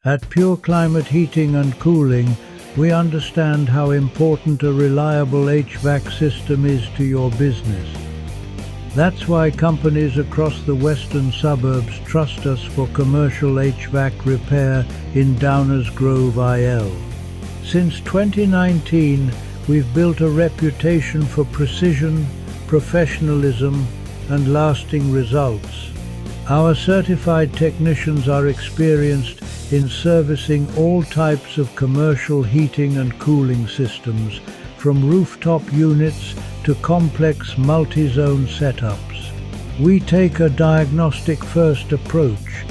At Pure Climate Heating and Cooling, we understand how important a reliable HVAC system is to your business. That's why companies across the western suburbs trust us for commercial HVAC repair in Downers Grove, IL. Since 2019, we've built a reputation for precision, professionalism, and lasting results. Our certified technicians are experienced in servicing all types of commercial heating and cooling systems, from rooftop units to complex multi-zone setups. We take a diagnostic-first approach,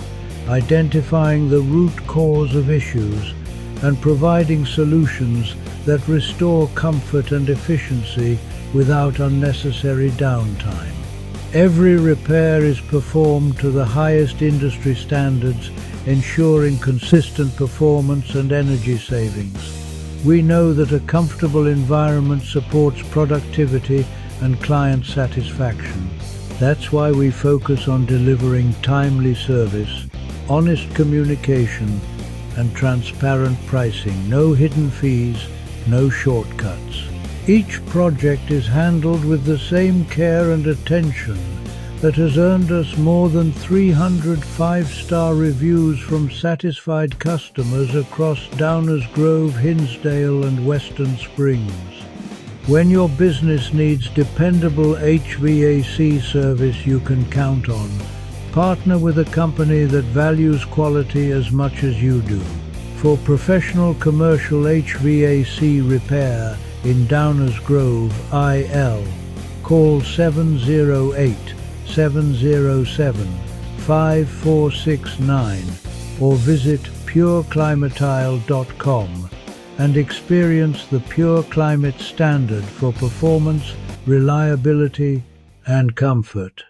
identifying the root cause of issues and providing solutions that restore comfort and efficiency without unnecessary downtime. Every repair is performed to the highest industry standards, ensuring consistent performance and energy savings. We know that a comfortable environment supports productivity and client satisfaction. That's why we focus on delivering timely service, honest communication, and transparent pricing. No hidden fees, no shortcuts. Each project is handled with the same care and attention that has earned us more than 300 five-star reviews from satisfied customers across Downers Grove, Hinsdale, and Western Springs. When your business needs dependable HVAC service you can count on, partner with a company that values quality as much as you do. For professional commercial HVAC repair in Downers Grove, IL, call 708-707-5469 or visit pureclimatile.com and experience the Pure Climate standard for performance, reliability, and comfort.